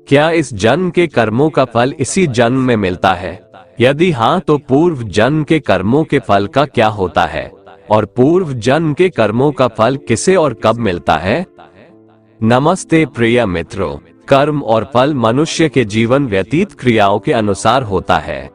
क्या इस जन्म के कर्मों का फल इसी जन्म में मिलता है? यदि हाँ, तो पूर्व जन्म के कर्मों के फल का क्या होता है और पूर्व जन्म के कर्मों का फल किसे और कब मिलता है? नमस्ते प्रिय मित्रों, कर्म और फल मनुष्य के जीवन व्यतीत क्रियाओं के अनुसार होता है।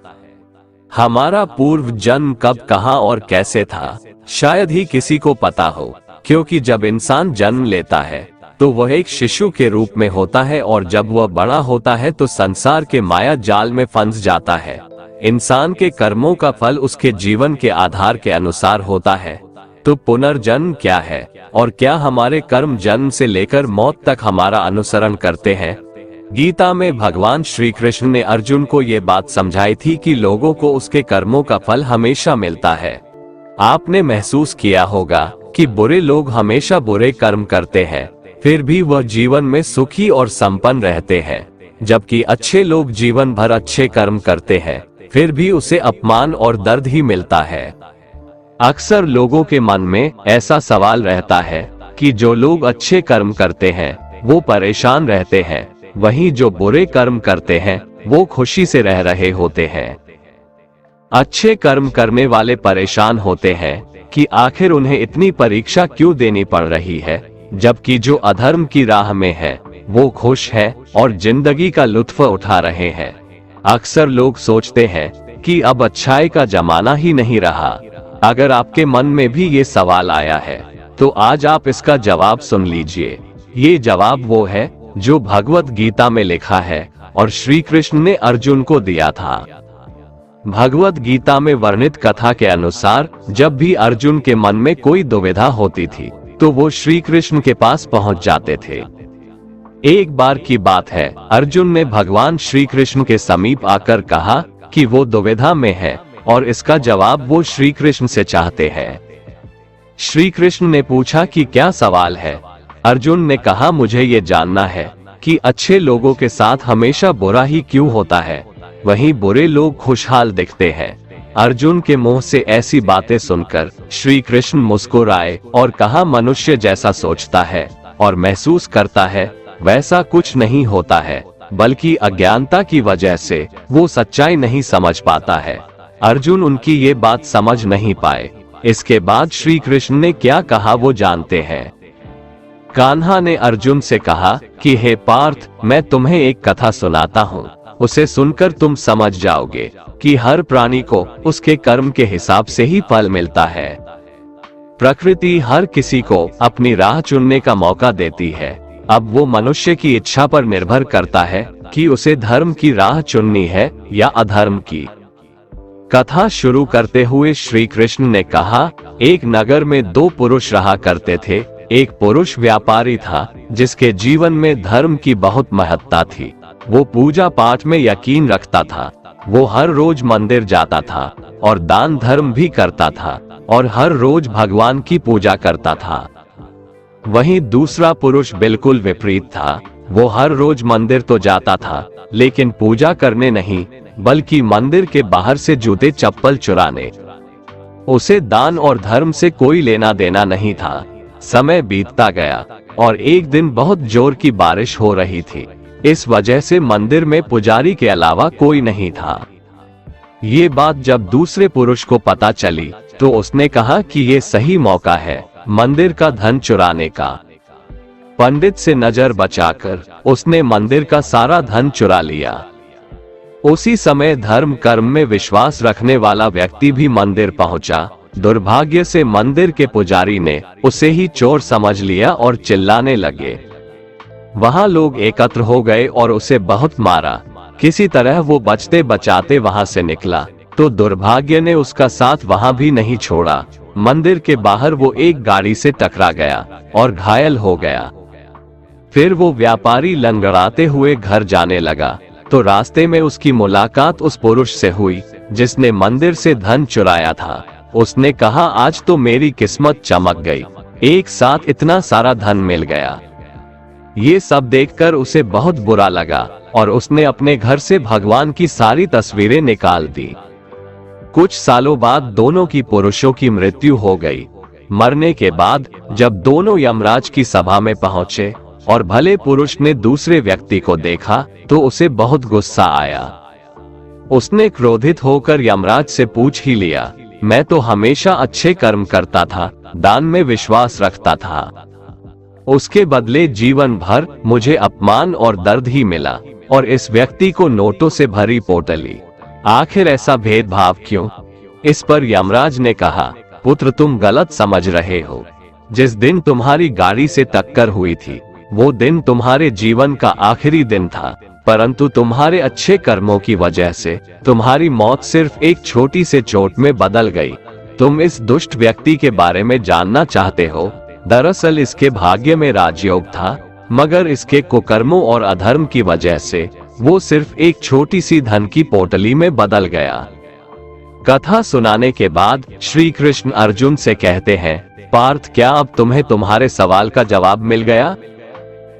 हमारा पूर्व जन्म कब, कहां और कैसे था, शायद ही किसी को पता हो, क्योंकि जब इंसान जन्म लेता है तो वह एक शिशु के रूप में होता है और जब वह बड़ा होता है तो संसार के माया जाल में फंस जाता है। इंसान के कर्मों का फल उसके जीवन के आधार के अनुसार होता है। तो पुनर्जन्म क्या है और क्या हमारे कर्म जन्म से लेकर मौत तक हमारा अनुसरण करते हैं? गीता में भगवान श्री कृष्ण ने अर्जुन को ये बात समझाई थी कि लोगों को उसके कर्मों का फल हमेशा मिलता है। आपने महसूस किया होगा कि बुरे लोग हमेशा बुरे कर्म करते हैं, फिर भी वह जीवन में सुखी और संपन्न रहते हैं, जबकि अच्छे लोग जीवन भर अच्छे कर्म करते हैं, फिर भी उसे अपमान और दर्द ही मिलता है। अक्सर लोगों के मन में ऐसा सवाल रहता है कि जो लोग अच्छे कर्म करते हैं वो परेशान रहते हैं, वहीं जो बुरे कर्म करते हैं वो खुशी से रह रहे होते हैं। अच्छे कर्म करने वाले परेशान होते हैं कि आखिर उन्हें इतनी परीक्षा क्यों देनी पड़ रही है, जबकि जो अधर्म की राह में है वो खुश है और जिंदगी का लुत्फ उठा रहे हैं। अक्सर लोग सोचते हैं कि अब अच्छाई का जमाना ही नहीं रहा। अगर आपके मन में भी ये सवाल आया है तो आज आप इसका जवाब सुन लीजिए। ये जवाब वो है जो भगवत गीता में लिखा है और श्री कृष्ण ने अर्जुन को दिया था। भगवत गीता में वर्णित कथा के अनुसार जब भी अर्जुन के मन में कोई दुविधा होती थी तो वो श्री कृष्ण के पास पहुंच जाते थे। एक बार की बात है, अर्जुन ने भगवान श्री कृष्ण के समीप आकर कहा कि वो दुविधा में है और इसका जवाब वो श्री कृष्ण से चाहते हैं। श्री कृष्ण ने पूछा कि क्या सवाल है? अर्जुन ने कहा, मुझे ये जानना है कि अच्छे लोगों के साथ हमेशा बुरा ही क्यों होता है, वहीं बुरे लोग खुशहाल दिखते हैं। अर्जुन के मुंह से ऐसी बातें सुनकर श्री कृष्ण मुस्कुराए और कहा, मनुष्य जैसा सोचता है और महसूस करता है वैसा कुछ नहीं होता है, बल्कि अज्ञानता की वजह से वो सच्चाई नहीं समझ पाता है। अर्जुन उनकी ये बात समझ नहीं पाए। इसके बाद श्री कृष्ण ने क्या कहा वो जानते हैं। कान्हा ने अर्जुन से कहा कि हे पार्थ, मैं तुम्हें एक कथा सुनाता हूँ, उसे सुनकर तुम समझ जाओगे कि हर प्राणी को उसके कर्म के हिसाब से ही फल मिलता है। प्रकृति हर किसी को अपनी राह चुनने का मौका देती है। अब वो मनुष्य की इच्छा पर निर्भर करता है कि उसे धर्म की राह चुननी है या अधर्म की। कथा शुरू करते हुए श्री कृष्ण ने कहा, एक नगर में दो पुरुष रहा करते थे। एक पुरुष व्यापारी था जिसके जीवन में धर्म की बहुत महत्ता थी। वो पूजा पाठ में यकीन रखता था। वो हर रोज मंदिर जाता था और दान धर्म भी करता था और हर रोज भगवान की पूजा करता था। वहीं दूसरा पुरुष बिल्कुल विपरीत था। वो हर रोज मंदिर तो जाता था लेकिन पूजा करने नहीं, बल्कि मंदिर के बाहर से जूते चप्पल चुराने। उसे दान और धर्म से कोई लेना देना नहीं था। समय बीतता गया और एक दिन बहुत जोर की बारिश हो रही थी। इस वजह से मंदिर में पुजारी के अलावा कोई नहीं था। ये बात जब दूसरे पुरुष को पता चली तो उसने कहा कि ये सही मौका है मंदिर का धन चुराने का। पंडित से नजर बचाकर उसने मंदिर का सारा धन चुरा लिया। उसी समय धर्म कर्म में विश्वास रखने वाला व्यक्ति भी मंदिर पहुंचा। दुर्भाग्य से मंदिर के पुजारी ने उसे ही चोर समझ लिया और चिल्लाने लगे। वहां लोग एकत्र हो गए और उसे बहुत मारा। किसी तरह वो बचते बचाते वहां से निकला तो दुर्भाग्य ने उसका साथ वहां भी नहीं छोड़ा। मंदिर के बाहर वो एक गाड़ी से टकरा गया और घायल हो गया। फिर वो व्यापारी लंगड़ाते हुए घर जाने लगा तो रास्ते में उसकी मुलाकात उस पुरुष से हुई जिसने मंदिर से धन चुराया था। उसने कहा, आज तो मेरी किस्मत चमक गई, एक साथ इतना सारा धन मिल गया। ये सब देखकर उसे बहुत बुरा लगा और उसने अपने घर से भगवान की सारी तस्वीरें निकाल दी। कुछ सालों बाद दोनों की पुरुषों की मृत्यु हो गई। मरने के बाद जब दोनों यमराज की सभा में पहुंचे और भले पुरुष ने दूसरे व्यक्ति को देखा तो उसे बहुत गुस्सा आया। उसने क्रोधित होकर यमराज से पूछ ही लिया, मैं तो हमेशा अच्छे कर्म करता था, दान में विश्वास रखता था, उसके बदले जीवन भर मुझे अपमान और दर्द ही मिला, और इस व्यक्ति को नोटों से भरी पोटली, आखिर ऐसा भेदभाव क्यों? इस पर यमराज ने कहा, पुत्र तुम गलत समझ रहे हो। जिस दिन तुम्हारी गाड़ी से टक्कर हुई थी वो दिन तुम्हारे जीवन का आखिरी दिन था, परंतु तुम्हारे अच्छे कर्मों की वजह से तुम्हारी मौत सिर्फ एक छोटी से चोट में बदल गई। तुम इस दुष्ट व्यक्ति के बारे में जानना चाहते हो? दरअसल इसके भाग्य में राजयोग था, मगर इसके कुकर्मों और अधर्म की वजह से वो सिर्फ एक छोटी सी धन की पोटली में बदल गया। कथा सुनाने के बाद श्री कृष्ण अर्जुन से कहते हैं, पार्थ क्या अब तुम्हें तुम्हारे सवाल का जवाब मिल गया?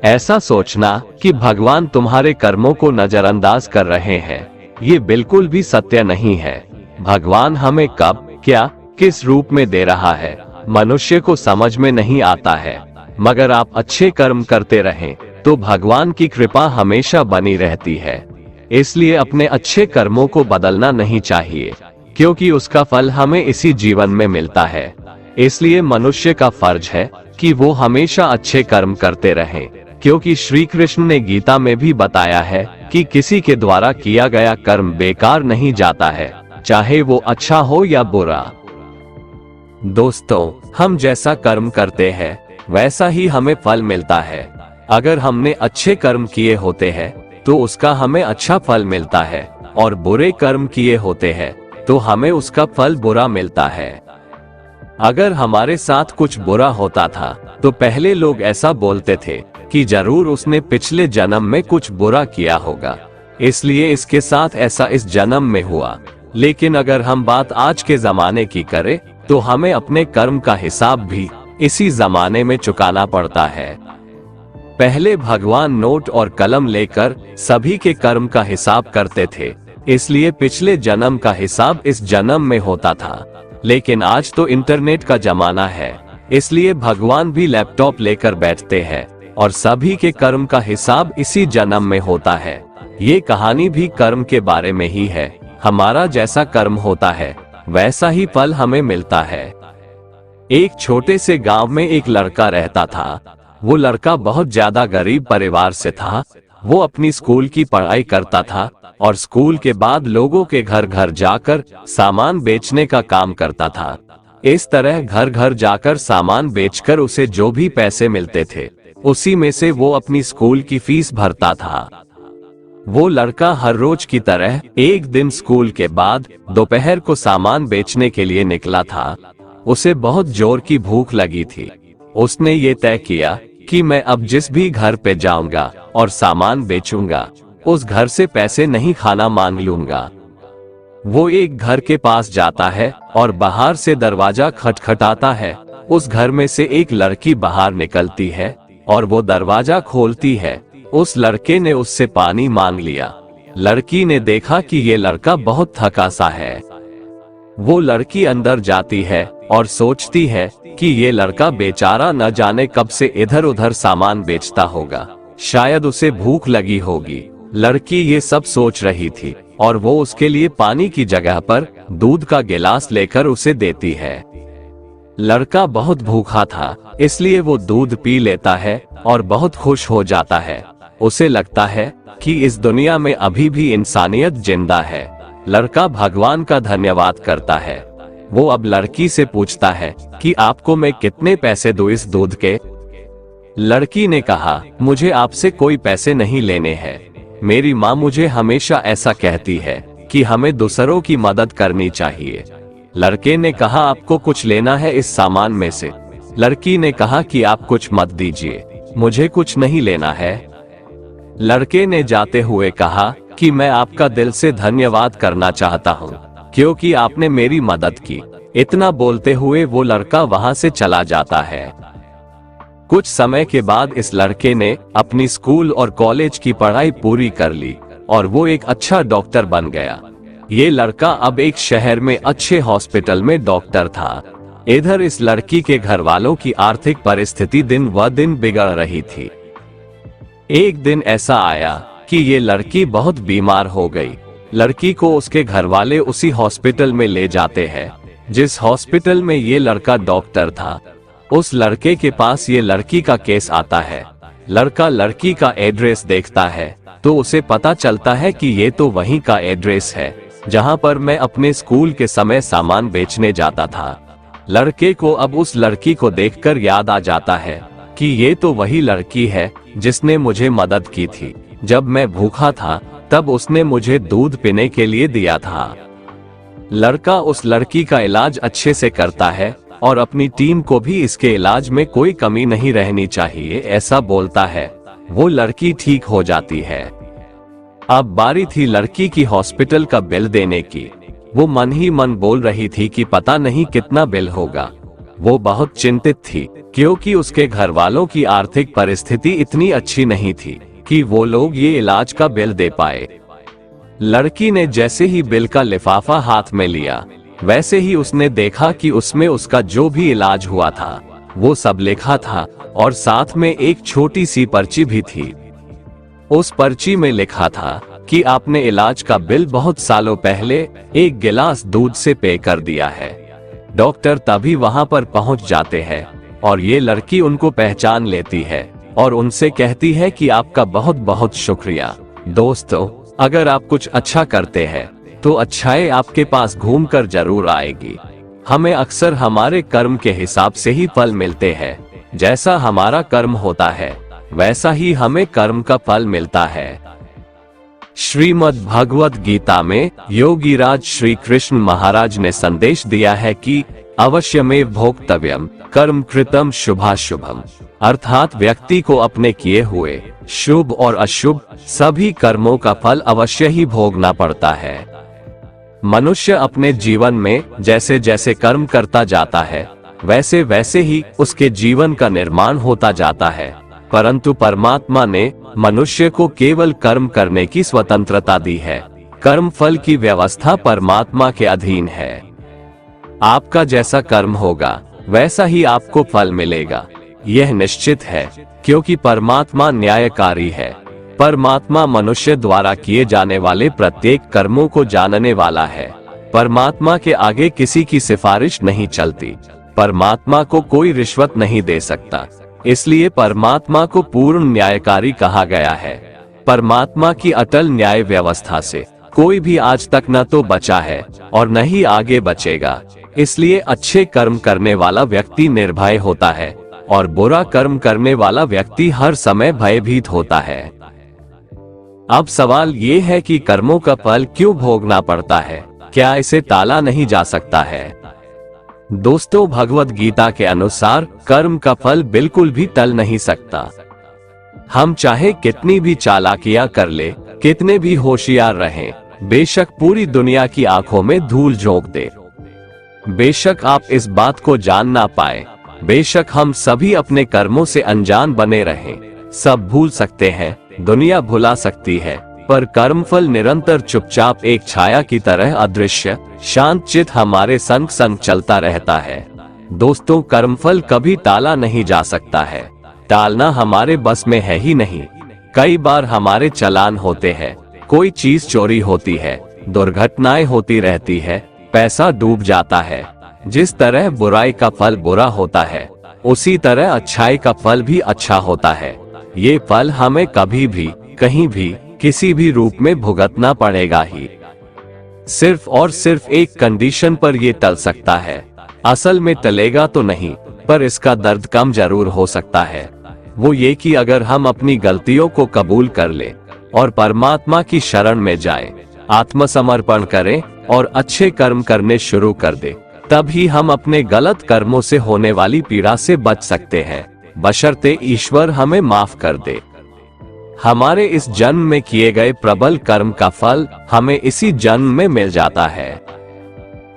ऐसा सोचना कि भगवान तुम्हारे कर्मों को नजरअंदाज कर रहे हैं, ये बिल्कुल भी सत्य नहीं है। भगवान हमें कब, क्या, किस रूप में दे रहा है, मनुष्य को समझ में नहीं आता है, मगर आप अच्छे कर्म करते रहें तो भगवान की कृपा हमेशा बनी रहती है। इसलिए अपने अच्छे कर्मों को बदलना नहीं चाहिए, क्योंकि उसका फल हमें इसी जीवन में मिलता है। इसलिए मनुष्य का फर्ज है कि वो हमेशा अच्छे कर्म करते रहें, क्योंकि श्री कृष्ण ने गीता में भी बताया है कि किसी के द्वारा किया गया कर्म बेकार नहीं जाता है, चाहे वो अच्छा हो या बुरा। दोस्तों, हम जैसा कर्म करते हैं वैसा ही हमें फल मिलता है। अगर हमने अच्छे कर्म किए होते हैं तो उसका हमें अच्छा फल मिलता है, और बुरे कर्म किए होते हैं तो हमें उसका फल बुरा मिलता है। अगर हमारे साथ कुछ बुरा होता था तो पहले लोग ऐसा बोलते थे कि जरूर उसने पिछले जन्म में कुछ बुरा किया होगा, इसलिए इसके साथ ऐसा इस जन्म में हुआ। लेकिन अगर हम बात आज के जमाने की करें तो हमें अपने कर्म का हिसाब भी इसी जमाने में चुकाना पड़ता है। पहले भगवान नोट और कलम लेकर सभी के कर्म का हिसाब करते थे, इसलिए पिछले जन्म का हिसाब इस जन्म में होता था। लेकिन आज तो इंटरनेट का जमाना है, इसलिए भगवान भी लैपटॉप लेकर बैठते हैं और सभी के कर्म का हिसाब इसी जन्म में होता है। ये कहानी भी कर्म के बारे में ही है। हमारा जैसा कर्म होता है वैसा ही फल हमें मिलता है। एक छोटे से गांव में एक लड़का रहता था। वो लड़का बहुत ज्यादा गरीब परिवार से था। वो अपनी स्कूल की पढ़ाई करता था और स्कूल के बाद लोगों के घर घर जाकर सामान बेचने का काम करता था। इस तरह घर घर जाकर सामान बेचकर उसे जो भी पैसे मिलते थे उसी में से वो अपनी स्कूल की फीस भरता था। वो लड़का हर रोज की तरह एक दिन स्कूल के बाद दोपहर को सामान बेचने के लिए निकला था। उसे बहुत जोर की भूख लगी थी। उसने ये तय किया कि मैं अब जिस भी घर पे जाऊंगा और सामान बेचूंगा उस घर से पैसे नहीं खाना मांग लूंगा। वो एक घर के पास जाता है और बाहर से दरवाजा खटखटाता है। उस घर में से एक लड़की बाहर निकलती है और वो दरवाजा खोलती है। उस लड़के ने उससे पानी मांग लिया। लड़की ने देखा कि ये लड़का बहुत थका सा है। वो लड़की अंदर जाती है और सोचती है कि ये लड़का बेचारा न जाने कब से इधर उधर सामान बेचता होगा, शायद उसे भूख लगी होगी। लड़की ये सब सोच रही थी और वो उसके लिए पानी की जगह पर दूध का गिलास लेकर उसे देती है। लड़का बहुत भूखा था, इसलिए वो दूध पी लेता है और बहुत खुश हो जाता है। उसे लगता है कि इस दुनिया में अभी भी इंसानियत जिंदा है। लड़का भगवान का धन्यवाद करता है। वो अब लड़की से पूछता है कि आपको मैं कितने पैसे दूं इस दूध के? लड़की ने कहा, मुझे आपसे कोई पैसे नहीं लेने हैं। मेरी माँ मुझे हमेशा ऐसा कहती है कि हमें दूसरों की मदद करनी चाहिए। लड़के ने कहा, आपको कुछ लेना है इस सामान में से? लड़की ने कहा कि आप कुछ मत दीजिए, मुझे कुछ नहीं लेना है। लड़के ने जाते हुए कहा कि मैं आपका दिल से धन्यवाद करना चाहता हूँ क्योंकि आपने मेरी मदद की। इतना बोलते हुए वो लड़का वहाँ से चला जाता है। कुछ समय के बाद इस लड़के ने अपनी स्कूल और कॉलेज की पढ़ाई पूरी कर ली और वो एक अच्छा डॉक्टर बन गया। ये लड़का अब एक शहर में अच्छे हॉस्पिटल में डॉक्टर था। इधर इस लड़की के घर वालों की आर्थिक परिस्थिति दिन व दिन बिगड़ रही थी। एक दिन ऐसा आया कि ये लड़की बहुत बीमार हो गई। लड़की को उसके घर वाले उसी हॉस्पिटल में ले जाते हैं जिस हॉस्पिटल में ये लड़का डॉक्टर था। उस लड़के के पास ये लड़की का केस आता है। लड़का लड़की का एड्रेस देखता है तो उसे पता चलता है कि ये तो वहीं का एड्रेस है जहां पर मैं अपने स्कूल के समय सामान बेचने जाता था। लड़के को अब उस लड़की को देखकर याद आ जाता है कि ये तो वही लड़की है जिसने मुझे मदद की थी। जब मैं भूखा था तब उसने मुझे दूध पीने के लिए दिया था। लड़का उस लड़की का इलाज अच्छे से करता है और अपनी टीम को भी इसके इलाज में कोई कमी नहीं रहनी चाहिए ऐसा बोलता है। वो लड़की ठीक हो जाती है। अब बारी थी लड़की की हॉस्पिटल का बिल देने की। वो मन ही मन बोल रही थी कि पता नहीं कितना बिल होगा। वो बहुत चिंतित थी क्योंकि उसके घर वालों की आर्थिक परिस्थिति इतनी अच्छी नहीं थी कि वो लोग ये इलाज का बिल दे पाए। लड़की ने जैसे ही बिल का लिफाफा हाथ में लिया वैसे ही उसने देखा कि उसमें उसका जो भी इलाज हुआ था वो सब लिखा था और साथ में एक छोटी सी पर्ची भी थी। उस पर्ची में लिखा था कि आपने इलाज का बिल बहुत सालों पहले एक गिलास दूध से पे कर दिया है। डॉक्टर तभी वहां पर पहुंच जाते हैं और ये लड़की उनको पहचान लेती है और उनसे कहती है कि आपका बहुत बहुत शुक्रिया। दोस्तों, अगर आप कुछ अच्छा करते हैं तो अच्छाई आपके पास घूमकर जरूर आएगी। हमें अक्सर हमारे कर्म के हिसाब से ही फल मिलते हैं। जैसा हमारा कर्म होता है वैसा ही हमें कर्म का फल मिलता है। श्रीमद् भगवद गीता में योगीराज श्री कृष्ण महाराज ने संदेश दिया है कि अवश्यमेव भोक्तव्यम कर्म कृतम शुभाशुभम, अर्थात व्यक्ति को अपने किए हुए शुभ और अशुभ सभी कर्मों का फल अवश्य ही भोगना पड़ता है। मनुष्य अपने जीवन में जैसे जैसे कर्म करता जाता है वैसे वैसे ही उसके जीवन का निर्माण होता जाता है, परंतु परमात्मा ने मनुष्य को केवल कर्म करने की स्वतंत्रता दी है। कर्म फल की व्यवस्था परमात्मा के अधीन है। आपका जैसा कर्म होगा वैसा ही आपको फल मिलेगा, यह निश्चित है, क्योंकि परमात्मा न्यायकारी है। परमात्मा मनुष्य द्वारा किए जाने वाले प्रत्येक कर्मों को जानने वाला है। परमात्मा के आगे किसी की सिफारिश नहीं चलती। परमात्मा को कोई रिश्वत नहीं दे सकता, इसलिए परमात्मा को पूर्ण न्यायकारी कहा गया है। परमात्मा की अटल न्याय व्यवस्था से कोई भी आज तक न तो बचा है और न ही आगे बचेगा। इसलिए अच्छे कर्म करने वाला व्यक्ति निर्भय होता है और बुरा कर्म करने वाला व्यक्ति हर समय भयभीत होता है। अब सवाल ये है कि कर्मों का फल क्यों भोगना पड़ता है? क्या इसे टाला नहीं जा सकता है? दोस्तों, भगवद गीता के अनुसार कर्म का फल बिल्कुल भी टल नहीं सकता। हम चाहे कितनी भी चालाकियां कर ले, कितने भी होशियार रहें, बेशक पूरी दुनिया की आंखों में धूल झोंक दे, बेशक आप इस बात को जान ना पाए, बेशक हम सभी अपने कर्मों से अनजान बने रहें, सब भूल सकते हैं, दुनिया भुला सकती है, पर कर्मफल निरंतर चुपचाप एक छाया की तरह अदृश्य शांत चित हमारे संग संग चलता रहता है। दोस्तों, कर्मफल कभी टाला नहीं जा सकता है। टालना हमारे बस में है ही नहीं। कई बार हमारे चालान होते हैं, कोई चीज चोरी होती है, दुर्घटनाएं होती रहती है, पैसा डूब जाता है। जिस तरह बुराई का फल बुरा होता है, उसी तरह अच्छाई का फल भी अच्छा होता है। ये फल हमें कभी भी, कहीं भी, किसी भी रूप में भुगतना पड़ेगा ही। सिर्फ और सिर्फ एक कंडीशन पर ये टल सकता है। असल में टलेगा तो नहीं, पर इसका दर्द कम जरूर हो सकता है। वो ये कि अगर हम अपनी गलतियों को कबूल कर ले और परमात्मा की शरण में जाएं, आत्मसमर्पण करें और अच्छे कर्म करने शुरू कर दे, तब ही हम अपने गलत कर्मों से होने वाली पीड़ा से बच सकते हैं, बशर्ते ईश्वर हमें माफ कर दे। हमारे इस जन्म में किए गए प्रबल कर्म का फल हमें इसी जन्म में मिल जाता है।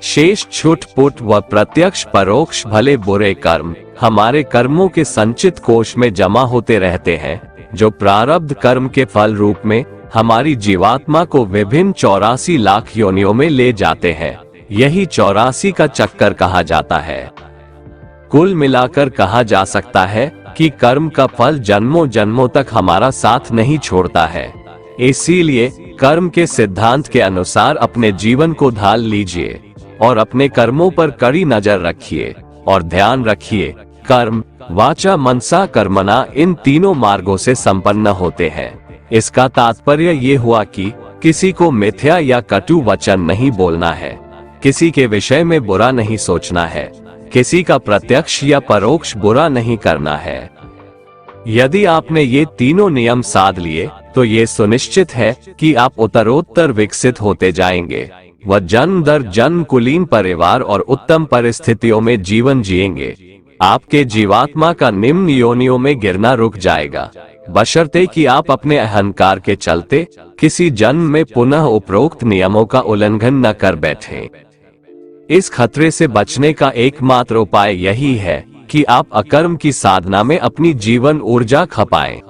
शेष छुट-पुट व प्रत्यक्ष परोक्ष भले बुरे कर्म हमारे कर्मों के संचित कोश में जमा होते रहते हैं, जो प्रारब्ध कर्म के फल रूप में हमारी जीवात्मा को विभिन्न 84 लाख योनियों में ले जाते हैं। यही 84 का चक्कर कहा जाता है। कुल मिलाकर कहा जा सकता है कि कर्म का फल जन्मों जन्मों तक हमारा साथ नहीं छोड़ता है। इसीलिए कर्म के सिद्धांत के अनुसार अपने जीवन को ढाल लीजिए और अपने कर्मों पर कड़ी नजर रखिए और ध्यान रखिए, कर्म, वाचा, मनसा, कर्मणा इन तीनों मार्गों से संपन्न होते हैं। इसका तात्पर्य ये हुआ कि किसी को मिथ्या या कटु वचन नहीं बोलना है, किसी के विषय में बुरा नहीं सोचना है, किसी का प्रत्यक्ष या परोक्ष बुरा नहीं करना है। यदि आपने ये तीनों नियम साध लिए तो ये सुनिश्चित है कि आप उत्तरोत्तर विकसित होते जाएंगे व जन्म दर जन्म कुलीन परिवार और उत्तम परिस्थितियों में जीवन जिएंगे। आपके जीवात्मा का निम्न योनियों में गिरना रुक जाएगा, बशर्ते कि आप अपने अहंकार के चलते किसी जन्म में पुनः उपरोक्त नियमों का उल्लंघन न कर बैठें। इस खतरे से बचने का एकमात्र उपाय यही है कि आप अकर्म की साधना में अपनी जीवन ऊर्जा खपाएं।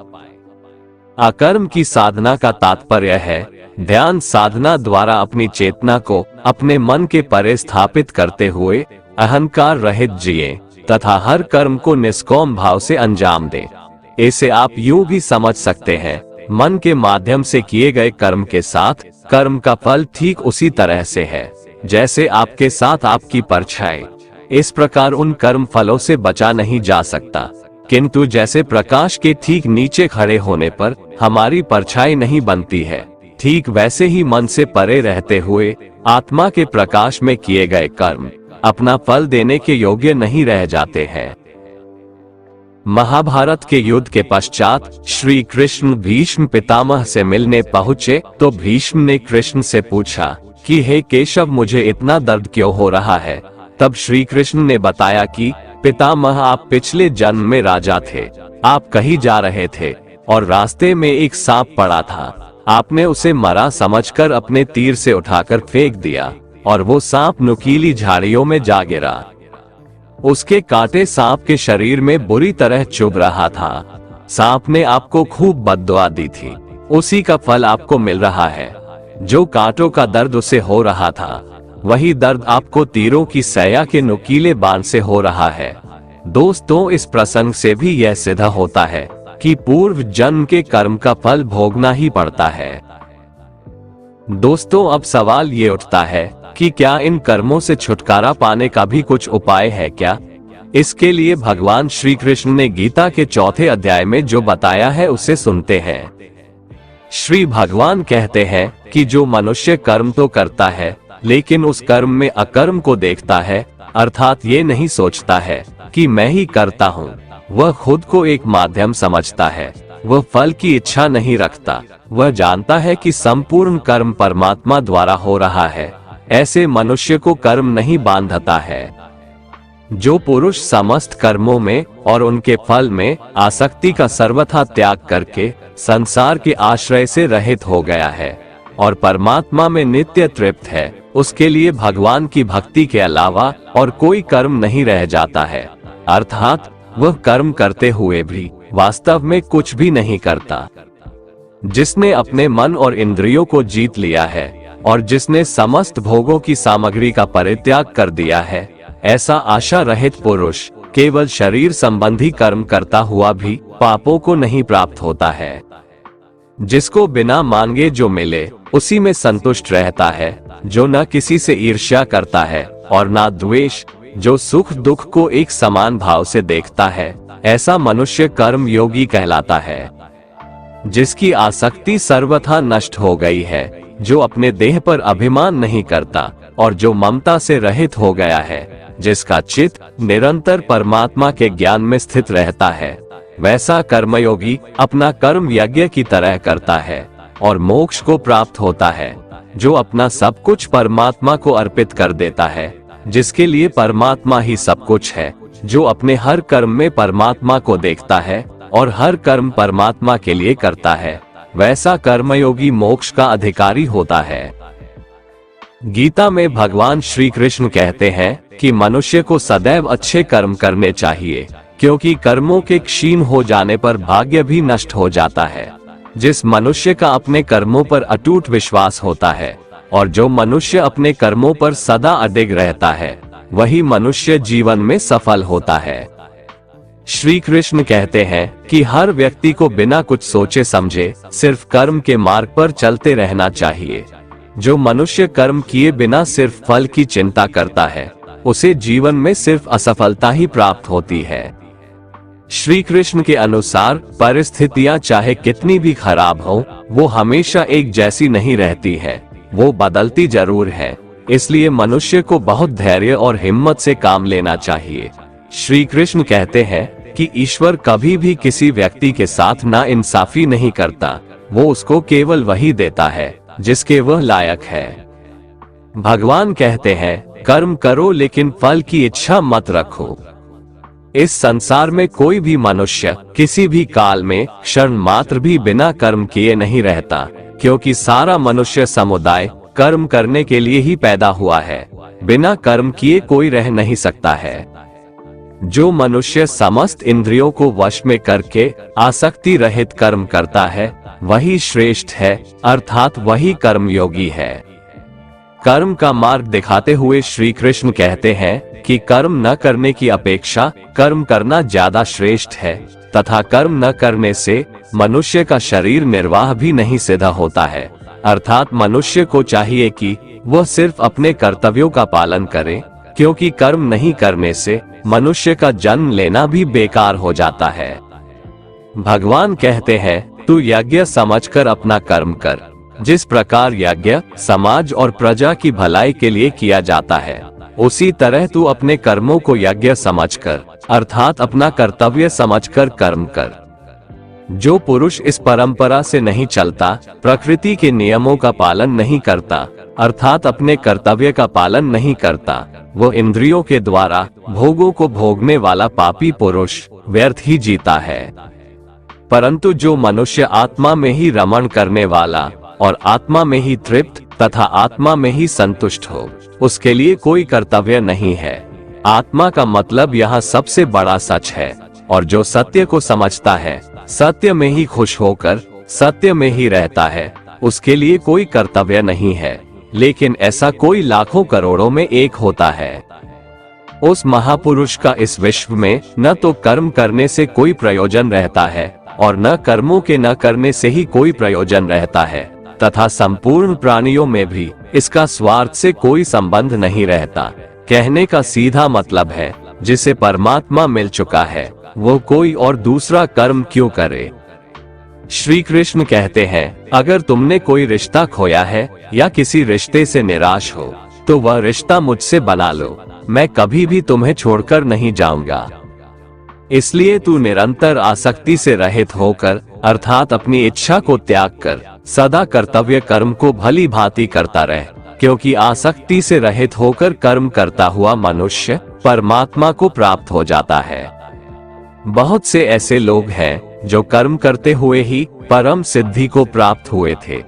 अकर्म की साधना का तात्पर्य है ध्यान साधना द्वारा अपनी चेतना को अपने मन के परे स्थापित करते हुए अहंकार रहित जिए तथा हर कर्म को निष्काम भाव से अंजाम दें। इसे आप यूं भी समझ सकते हैं, मन के माध्यम से किए गए कर्म के साथ कर्म का फल ठीक उसी तरह से है जैसे आपके साथ आपकी परछाई। इस प्रकार उन कर्म फलों से बचा नहीं जा सकता, किंतु जैसे प्रकाश के ठीक नीचे खड़े होने पर हमारी परछाई नहीं बनती है, ठीक वैसे ही मन से परे रहते हुए आत्मा के प्रकाश में किए गए कर्म अपना फल देने के योग्य नहीं रह जाते हैं। महाभारत के युद्ध के पश्चात श्री कृष्ण भीष्म पितामह से मिलने पहुँचे तो भीष्म ने कृष्ण से पूछा कि हे केशव, मुझे इतना दर्द क्यों हो रहा है। तब श्री कृष्ण ने बताया कि पितामह, आप पिछले जन्म में राजा थे। आप कहीं जा रहे थे और रास्ते में एक सांप पड़ा था। आपने उसे मरा समझकर अपने तीर से उठाकर फेंक दिया और वो सांप नुकीली झाड़ियों में जा गिरा। उसके कांटे सांप के शरीर में बुरी तरह चुभ रहा था। सांप ने आपको खूब बद्दुआ दी थी, उसी का फल आपको मिल रहा है। जो कांटों का दर्द उसे हो रहा था, वही दर्द आपको तीरों की सैया के नुकीले बाण से हो रहा है। दोस्तों, इस प्रसंग से भी यह सिद्ध होता है कि पूर्व जन्म के कर्म का फल भोगना ही पड़ता है। दोस्तों, अब सवाल ये उठता है कि क्या इन कर्मों से छुटकारा पाने का भी कुछ उपाय है क्या? इसके लिए भगवान श्री कृष्ण ने गीता के 4 अध्याय में जो बताया है उसे सुनते हैं। श्री भगवान कहते हैं कि जो मनुष्य कर्म तो करता है लेकिन उस कर्म में अकर्म को देखता है, अर्थात ये नहीं सोचता है कि मैं ही करता हूँ, वह खुद को एक माध्यम समझता है, वह फल की इच्छा नहीं रखता, वह जानता है कि संपूर्ण कर्म परमात्मा द्वारा हो रहा है, ऐसे मनुष्य को कर्म नहीं बांधता है। जो पुरुष समस्त कर्मों में और उनके फल में आसक्ति का सर्वथा त्याग करके संसार के आश्रय से रहित हो गया है और परमात्मा में नित्य तृप्त है, उसके लिए भगवान की भक्ति के अलावा और कोई कर्म नहीं रह जाता है। अर्थात वह कर्म करते हुए भी वास्तव में कुछ भी नहीं करता। जिसने अपने मन और इंद्रियों को जीत लिया है और जिसने समस्त भोगों की सामग्री का परित्याग कर दिया है, ऐसा आशा रहित पुरुष केवल शरीर संबंधी कर्म करता हुआ भी पापों को नहीं प्राप्त होता है। जिसको बिना मांगे जो मिले उसी में संतुष्ट रहता है, जो न किसी से ईर्ष्या करता है और न द्वेष, जो सुख दुख को एक समान भाव से देखता है, ऐसा मनुष्य कर्म योगी कहलाता है। जिसकी आसक्ति सर्वथा नष्ट हो गई है, जो अपने देह पर अभिमान नहीं करता और जो ममता से रहित हो गया है, जिसका चित्त निरंतर परमात्मा के ज्ञान में स्थित रहता है, वैसा कर्मयोगी अपना कर्म यज्ञ की तरह करता है और मोक्ष को प्राप्त होता है। जो अपना सब कुछ परमात्मा को अर्पित कर देता है, जिसके लिए परमात्मा ही सब कुछ है, जो अपने हर कर्म में परमात्मा को देखता है और हर कर्म परमात्मा के लिए करता है, वैसा कर्मयोगी मोक्ष का अधिकारी होता है। गीता में भगवान श्री कृष्ण कहते हैं कि मनुष्य को सदैव अच्छे कर्म करने चाहिए, क्योंकि कर्मों के क्षीण हो जाने पर भाग्य भी नष्ट हो जाता है। जिस मनुष्य का अपने कर्मों पर अटूट विश्वास होता है और जो मनुष्य अपने कर्मों पर सदा अडिग रहता है, वही मनुष्य जीवन में सफल होता है। श्री कृष्ण कहते हैं कि हर व्यक्ति को बिना कुछ सोचे समझे सिर्फ कर्म के मार्ग पर चलते रहना चाहिए। जो मनुष्य कर्म किए बिना सिर्फ फल की चिंता करता है, उसे जीवन में सिर्फ असफलता ही प्राप्त होती है। श्री कृष्ण के अनुसार परिस्थितियां चाहे कितनी भी खराब हो, वो हमेशा एक जैसी नहीं रहती है, वो बदलती जरूर है। इसलिए मनुष्य को बहुत धैर्य और हिम्मत से काम लेना चाहिए। श्री कृष्ण कहते हैं कि ईश्वर कभी भी किसी व्यक्ति के साथ नाइंसाफी नहीं करता, वो उसको केवल वही देता है जिसके वह लायक है। भगवान कहते हैं, कर्म करो लेकिन फल की इच्छा मत रखो। इस संसार में कोई भी मनुष्य किसी भी काल में क्षण मात्र भी बिना कर्म किए नहीं रहता, क्योंकि सारा मनुष्य समुदाय कर्म करने के लिए ही पैदा हुआ है। बिना कर्म किए कोई रह नहीं सकता है। जो मनुष्य समस्त इंद्रियों को वश में करके आसक्ति रहित कर्म करता है, वही श्रेष्ठ है, अर्थात वही कर्मयोगी है। कर्म का मार्ग दिखाते हुए श्री कृष्ण कहते हैं कि कर्म न करने की अपेक्षा कर्म करना ज्यादा श्रेष्ठ है, तथा कर्म न करने से मनुष्य का शरीर निर्वाह भी नहीं सिद्ध होता है। अर्थात मनुष्य को चाहिए कि वह सिर्फ अपने कर्तव्यों का पालन करे, क्योंकि कर्म नहीं करने से मनुष्य का जन्म लेना भी बेकार हो जाता है। भगवान कहते हैं, तू यज्ञ समझकर अपना कर्म कर। जिस प्रकार यज्ञ समाज और प्रजा की भलाई के लिए किया जाता है, उसी तरह तू अपने कर्मों को यज्ञ समझकर, अर्थात अपना कर्तव्य समझकर कर्म कर। जो पुरुष इस परंपरा से नहीं चलता, प्रकृति के नियमों का पालन नहीं करता, अर्थात अपने कर्तव्य का पालन नहीं करता, वो इंद्रियों के द्वारा भोगों को भोगने वाला पापी पुरुष व्यर्थ ही जीता है। परंतु जो मनुष्य आत्मा में ही रमण करने वाला और आत्मा में ही तृप्त तथा आत्मा में ही संतुष्ट हो, उसके लिए कोई कर्तव्य नहीं है। आत्मा का मतलब यहाँ सबसे बड़ा सच है, और जो सत्य को समझता है, सत्य में ही खुश होकर सत्य में ही रहता है, उसके लिए कोई कर्तव्य नहीं है। लेकिन ऐसा कोई लाखों करोड़ों में एक होता है। उस महापुरुष का इस विश्व में न तो कर्म करने से कोई प्रयोजन रहता है और न कर्मों के न करने से ही कोई प्रयोजन रहता है, तथा संपूर्ण प्राणियों में भी इसका स्वार्थ से कोई संबंध नहीं रहता। कहने का सीधा मतलब है, जिसे परमात्मा मिल चुका है, वो कोई और दूसरा कर्म क्यों करे। श्री कृष्ण कहते हैं, अगर तुमने कोई रिश्ता खोया है या किसी रिश्ते से निराश हो, तो वह रिश्ता मुझसे बना लो, मैं कभी भी तुम्हें छोड़कर नहीं जाऊंगा। इसलिए तू निरंतर आसक्ति से रहित होकर, अर्थात अपनी इच्छा को त्याग कर, सदा कर्तव्य कर्म को भली भांति करता रह, क्योंकि आसक्ति से रहित होकर कर्म करता हुआ मनुष्य परमात्मा को प्राप्त हो जाता है। बहुत से ऐसे लोग हैं जो कर्म करते हुए ही परम सिद्धि को प्राप्त हुए थे।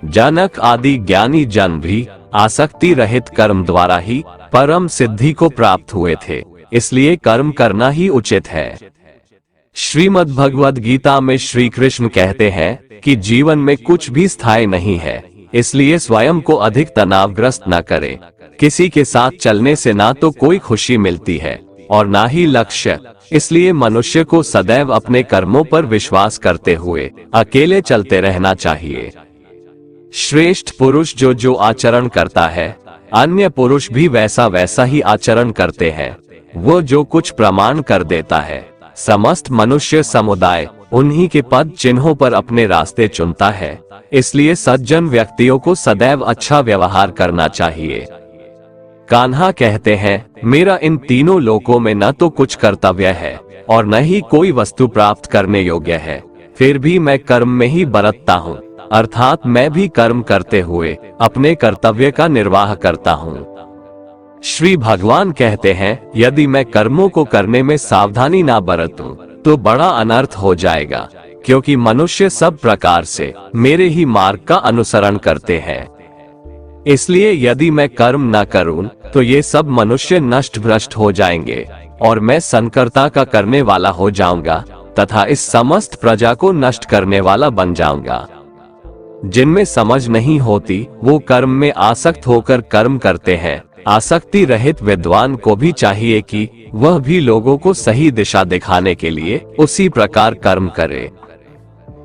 जनक आदि ज्ञानी जन भी आसक्ति रहित कर्म द्वारा ही परम सिद्धि को प्राप्त हुए थे। इसलिए कर्म करना ही उचित है। श्रीमद् भगवद गीता में श्री कृष्ण कहते हैं कि जीवन में कुछ भी स्थायी नहीं है, इसलिए स्वयं को अधिक तनावग्रस्त न करें। किसी के साथ चलने से ना तो कोई खुशी मिलती है और ना ही लक्ष्य, इसलिए मनुष्य को सदैव अपने कर्मों पर विश्वास करते हुए अकेले चलते रहना चाहिए। श्रेष्ठ पुरुष जो जो आचरण करता है, अन्य पुरुष भी वैसा वैसा ही आचरण करते हैं। वो जो कुछ प्रमाण कर देता है, समस्त मनुष्य समुदाय उन्हीं के पद चिन्हों पर अपने रास्ते चुनता है। इसलिए सज्जन व्यक्तियों को सदैव अच्छा व्यवहार करना चाहिए। कान्हा कहते हैं, मेरा इन तीनों लोकों में न तो कुछ कर्तव्य है और न ही कोई वस्तु प्राप्त करने योग्य है, फिर भी मैं कर्म में ही बरतता हूँ, अर्थात मैं भी कर्म करते हुए अपने कर्तव्य का निर्वाह करता हूँ। श्री भगवान कहते हैं, यदि मैं कर्मों को करने में सावधानी ना बरतूं, तो बड़ा अनर्थ हो जाएगा, क्योंकि मनुष्य सब प्रकार से मेरे ही मार्ग का अनुसरण करते हैं। इसलिए यदि मैं कर्म न करूं, तो ये सब मनुष्य नष्ट भ्रष्ट हो जाएंगे और मैं संकर्ता का करने वाला हो जाऊंगा तथा इस समस्त प्रजा को नष्ट करने वाला बन जाऊंगा। जिनमें समझ नहीं होती, वो कर्म में आसक्त होकर कर्म करते हैं, आसक्ति रहित विद्वान को भी चाहिए कि वह भी लोगों को सही दिशा दिखाने के लिए उसी प्रकार कर्म करे।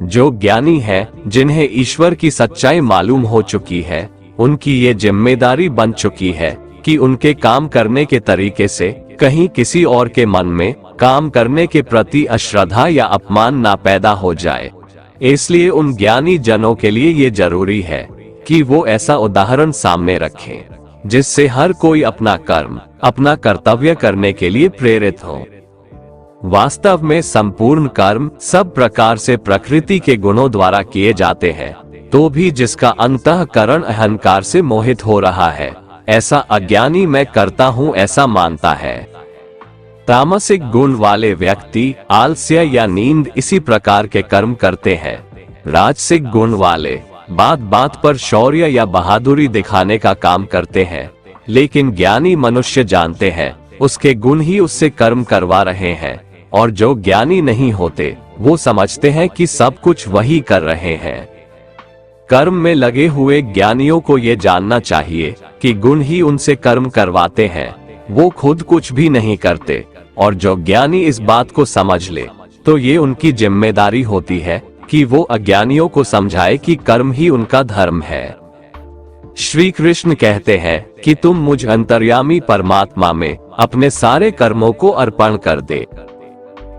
जो ज्ञानी है, जिन्हें ईश्वर की सच्चाई मालूम हो चुकी है, उनकी ये जिम्मेदारी बन चुकी है कि उनके काम करने के तरीके से कहीं किसी और के मन में काम करने के प्रति अश्रद्धा या अपमान ना पैदा हो जाए। इसलिए उन ज्ञानी जनों के लिए ये जरूरी है कि वो ऐसा उदाहरण सामने रखें जिससे हर कोई अपना कर्म, अपना कर्तव्य करने के लिए प्रेरित हो। वास्तव में संपूर्ण कर्म सब प्रकार से प्रकृति के गुणों द्वारा किए जाते हैं, तो भी जिसका अंतःकरण अहंकार से मोहित हो रहा है, ऐसा अज्ञानी मैं करता हूँ ऐसा मानता है। तामसिक गुण वाले व्यक्ति आलस्य या नींद इसी प्रकार के कर्म करते हैं। राजसिक गुण वाले बात बात पर शौर्य या बहादुरी दिखाने का काम करते हैं, लेकिन ज्ञानी मनुष्य जानते हैं उसके गुण ही उससे कर्म करवा रहे हैं, और जो ज्ञानी नहीं होते वो समझते हैं कि सब कुछ वही कर रहे हैं। कर्म में लगे हुए ज्ञानियों को ये जानना चाहिए कि गुण ही उनसे कर्म करवाते हैं, वो खुद कुछ भी नहीं करते। और जो ज्ञानी इस बात को समझ ले तो ये उनकी जिम्मेदारी होती है कि वो अज्ञानियों को समझाए कि कर्म ही उनका धर्म है। श्री कृष्ण कहते हैं कि तुम मुझ अंतर्यामी परमात्मा में अपने सारे कर्मों को अर्पण कर दे।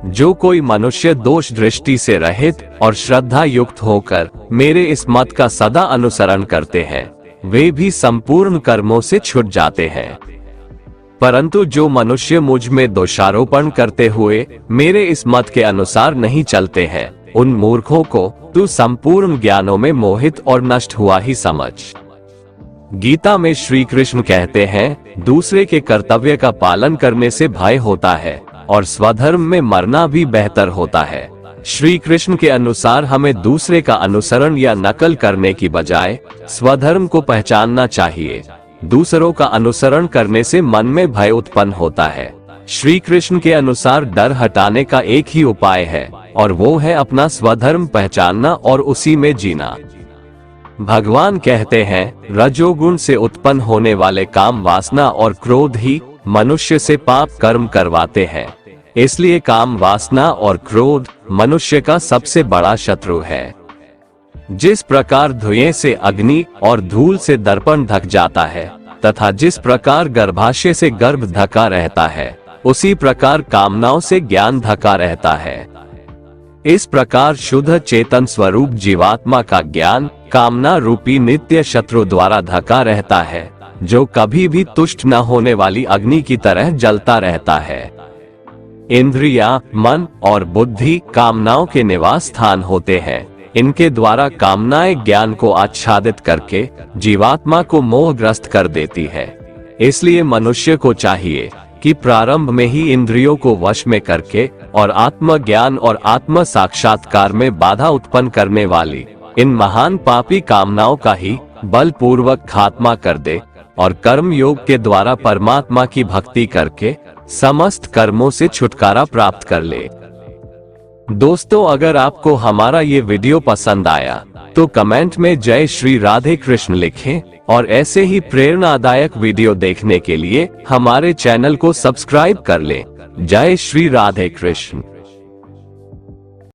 जो कोई मनुष्य दोष दृष्टि से रहित और श्रद्धा युक्त होकर मेरे इस मत का सदा अनुसरण करते हैं, वे भी संपूर्ण कर्मों से छूट जाते हैं। परंतु जो मनुष्य मुझ में दोषारोपण करते हुए मेरे इस मत के अनुसार नहीं चलते हैं, उन मूर्खों को तू संपूर्ण ज्ञानों में मोहित और नष्ट हुआ ही समझ। गीता में श्री कृष्ण कहते हैं, दूसरे के कर्तव्य का पालन करने से भय होता है और स्वधर्म में मरना भी बेहतर होता है। श्री कृष्ण के अनुसार हमें दूसरे का अनुसरण या नकल करने की बजाय स्वधर्म को पहचानना चाहिए। दूसरों का अनुसरण करने से मन में भय उत्पन्न होता है। श्री कृष्ण के अनुसार डर हटाने का एक ही उपाय है, और वो है अपना स्वधर्म पहचानना और उसी में जीना। भगवान कहते हैं, रजोगुण से उत्पन्न होने वाले काम वासना और क्रोध ही मनुष्य से पाप कर्म करवाते हैं। इसलिए काम वासना और क्रोध मनुष्य का सबसे बड़ा शत्रु है। जिस प्रकार धुएं से अग्नि और धूल से दर्पण ढक जाता है तथा जिस प्रकार गर्भाशय से गर्भ ढका रहता है, उसी प्रकार कामनाओं से ज्ञान ढका रहता है। इस प्रकार शुद्ध चेतन स्वरूप जीवात्मा का ज्ञान कामना रूपी नित्य शत्रु द्वारा ढका रहता है, जो कभी भी तुष्ट न होने वाली अग्नि की तरह जलता रहता है। इंद्रियां, मन और बुद्धि कामनाओं के निवास स्थान होते हैं। इनके द्वारा कामनाएं ज्ञान को आच्छादित करके जीवात्मा को मोहग्रस्त कर देती है। इसलिए मनुष्य को चाहिए कि प्रारंभ में ही इंद्रियों को वश में करके और आत्मज्ञान और आत्म साक्षात्कार में बाधा उत्पन्न करने वाली इन महान पापी कामनाओं का ही बलपूर्वक खात्मा कर दे और कर्म योग के द्वारा परमात्मा की भक्ति करके समस्त कर्मों से छुटकारा प्राप्त कर ले। दोस्तों, अगर आपको हमारा ये वीडियो पसंद आया तो कमेंट में जय श्री राधे कृष्ण लिखें, और ऐसे ही प्रेरणादायक वीडियो देखने के लिए हमारे चैनल को सब्सक्राइब कर लें। जय श्री राधे कृष्ण।